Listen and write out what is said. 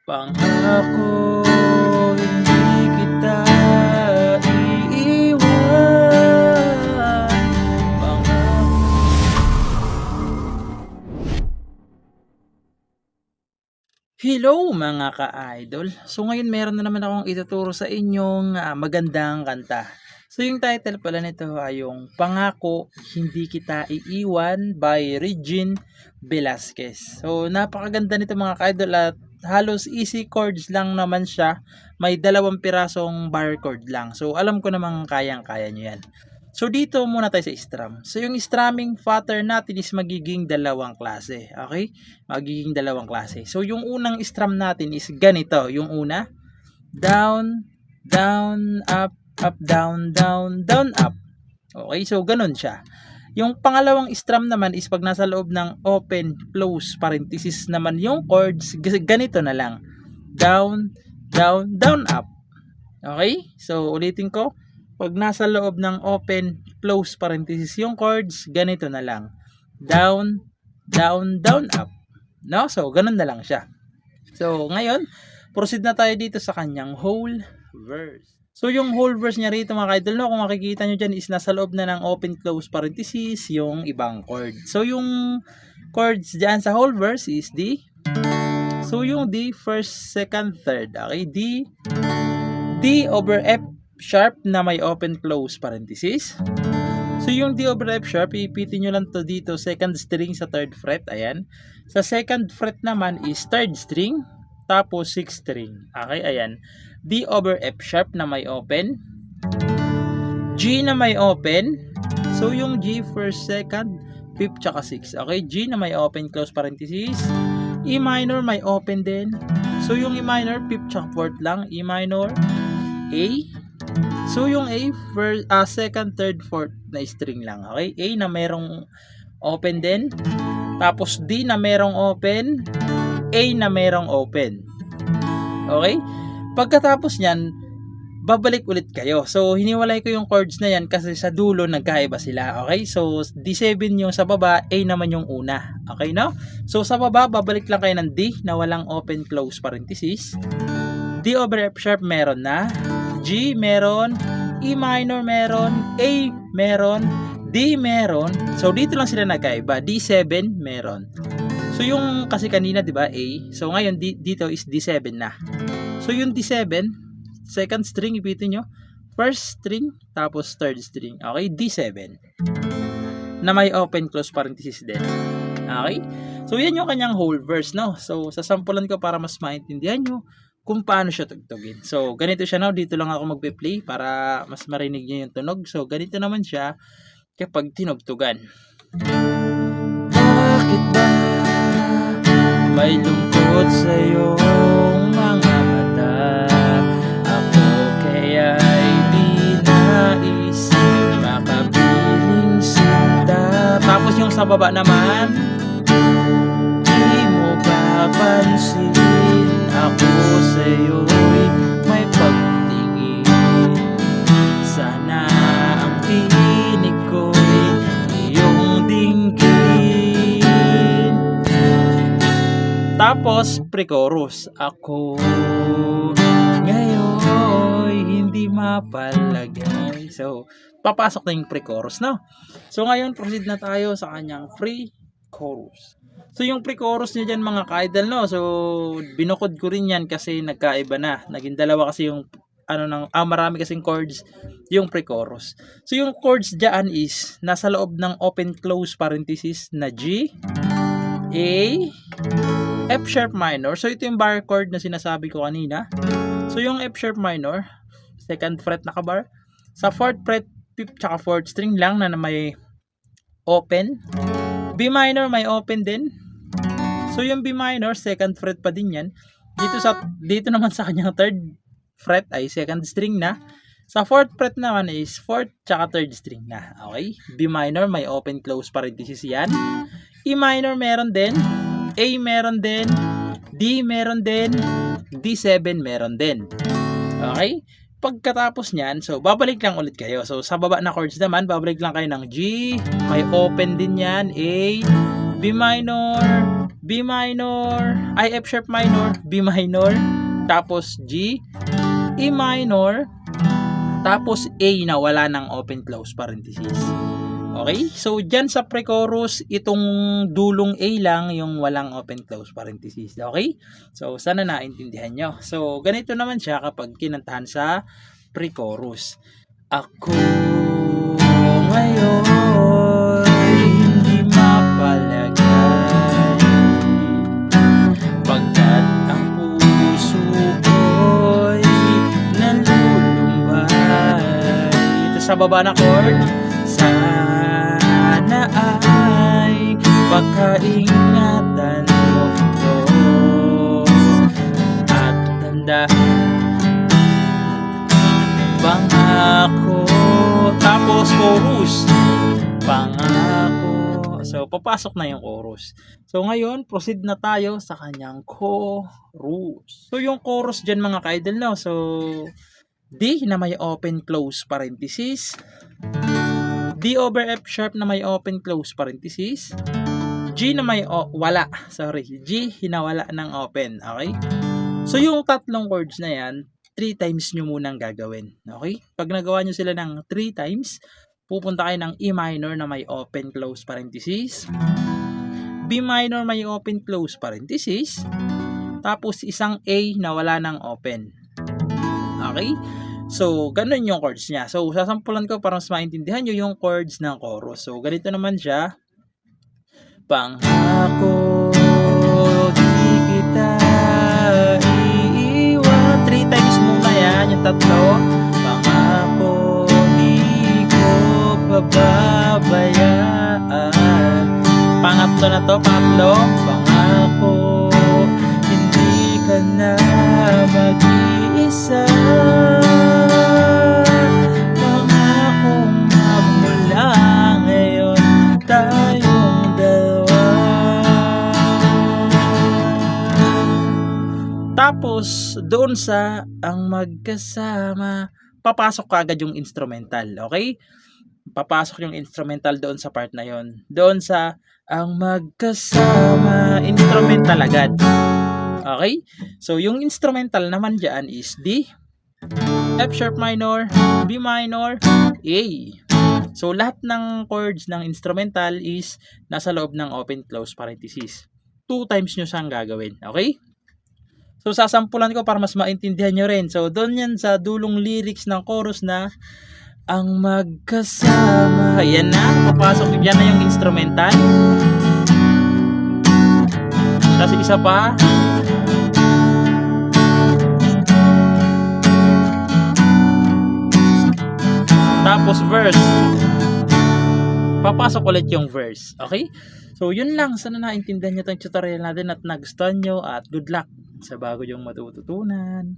Pangako hindi kita iiwan. Hello mga ka-idol. So ngayon meron na naman akong ituturo sa inyong magandang kanta. So yung title pala nito ay yung Pangako Hindi Kita Iiwan by Regine Velasquez. So napakaganda nito mga ka-idol at halos easy chords lang naman siya. May 2 pirasong bar chord lang. So alam ko namang kayang-kaya nyo yan. So dito muna tayo sa strum. So yung strumming pattern natin is magiging 2 klase. Okay? Magiging 2 klase. So yung unang strum natin is ganito. Yung una, down, down, up, up, down, down, down, up. Okay? So ganun siya. Yung pangalawang strum naman is pag nasa loob ng open, close, parenthesis naman yung chords, ganito na lang. Down, down, down, up. Okay? So ulitin ko. Pag nasa loob ng open, close, parenthesis yung chords, ganito na lang. Down, down, down, up. No? So, ganun na lang siya. So, ngayon, proceed na tayo dito sa kanyang whole verse. So, yung whole verse niya rito mga ka-idol, no, kung makikita nyo dyan is nasa loob na ng open, close, parenthesis yung ibang chord. So, yung chords dyan sa whole verse is D. So, yung D, first, second, third. Okay? D over F sharp na may open close parenthesis. So yung D over F sharp, ipitin nyo lang to dito, second string sa 3rd fret. Ayan. Sa 2nd fret naman is 3rd string, tapos 6th string. Okay, ayan. D over F sharp na may open, G na may open. So yung G first, second, 5th, tsaka 6. Okay, G na may open close parenthesis. E minor may open din. So yung E minor, 5th, tsaka 4th lang. E minor, A. So yung A, first, second, third, fourth na string lang. Okay? A na merong open din. Tapos D na merong open. A na merong open. Okay? Pagkatapos nyan, babalik ulit kayo. So hiniwalay ko yung chords na yan kasi sa dulo nagkaiba sila. Okay? So D7 yung sa baba, A naman yung una. Okay, no? So sa baba, babalik lang kayo ng D na walang open close parenthesis. D over F sharp meron na. G meron, E minor meron, A meron, D meron. So dito lang sila nagkaiba. D7 meron. So yung kasi kanina 'di ba A. So ngayon dito is D7 na. So yung D7, second string ipitin nyo, first string tapos third string. Okay, D7. Na may open close parenthesis din. Okay? So yan yung kanyang whole verse, no? So sasampulan ko para mas maintindihan nyo kung paano siya tugtugin. So, ganito siya now. Dito lang ako magpe-play para mas marinig niyo yung tunog. So, ganito naman siya kapag tinugtugan. Bakit ba may lungkot sa iyong mga mata? Ako kaya'y di naisip makapiling sinta. Tapos yung sa baba naman, di mo ba pansin? Ako sa'yo'y may pagtingin. Sana ang tinig ko'y iyong dinggin. Tapos pre-chorus. Ako ngayon'y hindi mapalagay. So, papasok na yung pre-chorus, no? So, ngayon proceed na tayo sa kanyang pre-chorus. So yung pre-chorus niya dyan mga ka-idol, no? So binukod ko rin yan kasi nagkaiba na. Naging 2 kasi yung marami kasing chords yung pre-chorus. So yung chords dyan is nasa loob ng open close parenthesis na G, A, F sharp minor. So ito yung bar chord na sinasabi ko kanina. So yung F sharp minor, 2nd fret nakabar. Sa 4th fret, 5th tsaka 4th string lang na may open. B minor may open din. So yung B minor, 2nd fret pa din yan. Dito naman sa kanyang 3rd fret ay 2nd string na. Sa 4th fret naman is 4th tsaka 3rd string na. Okay? B minor may open close parenthesis yan. E minor meron din. A meron din. D meron din. D7 meron din. Okay? Pagkatapos nyan, so babalik lang ulit kayo. So sa baba na chords naman, babalik lang kayo ng G. May open din yan. A, B minor, B minor, F sharp minor, B minor, tapos G, E minor, tapos A na wala ng open close parenthesis. Okay? So, dyan sa pre-chorus, itong dulong A lang yung walang open close parenthesis. Okay? So, sana naintindihan nyo. So, ganito naman siya kapag kinantahan sa pre-chorus. Ako ngayon hindi mapalagay pagkat ang puso ko'y nalulumbay. Ito sa baba na chord. Sana ay pagkaingatan mo ito at tanda pangako, tapos chorus, pangako. So, papasok na yung chorus. So, ngayon, proceed na tayo sa kanyang chorus. So, yung chorus dyan mga ka-idol, no? So, D na may open close parenthesis, D over F sharp na may open close parenthesis, G na may G hinawala ng open. Okay? So, yung tatlong chords na yan, 3 times nyo munang gagawin. Okay? Pag nagawa nyo sila ng 3 times, pupunta kayo ng E minor na may open close parenthesis, B minor may open close parenthesis, tapos isang A na wala ng open. Okay? So, ganun yung chords niya. So, sasampulan ko para mas maintindihan nyo yung chords ng chorus. So, ganito naman siya. Pangako di kita iiwan. 3 times muna yan, yung tatlo. Pangako di ko pababayaan. Pangatlo na to, pangatlo. Pangako hindi ka na mag-iisa. Pangakong magmula ngayon tayong dalawa. Tapos, doon sa ang magkasama, papasok agad yung instrumental. Okay? Papasok yung instrumental doon sa part na yon. Doon sa ang magkasama, instrumental agad. Okay? So, yung instrumental naman dyan is D, F sharp minor, B minor, A. So, lahat ng chords ng instrumental is nasa loob ng open close parenthesis. 2 times nyo siyang gagawin. Okay? So, sasampulan ko para mas maintindihan nyo rin. So, doon yan sa dulong lyrics ng chorus na ang magkasama. Ayan na. Papasok dyan na yung instrumental. Tapos isa pa. Tapos verse. Papasok ulit yung verse. Okay? So, yun lang. Sana naintindihan nyo itong tutorial natin at nagustuhan nyo at good luck sa bago yung matututunan.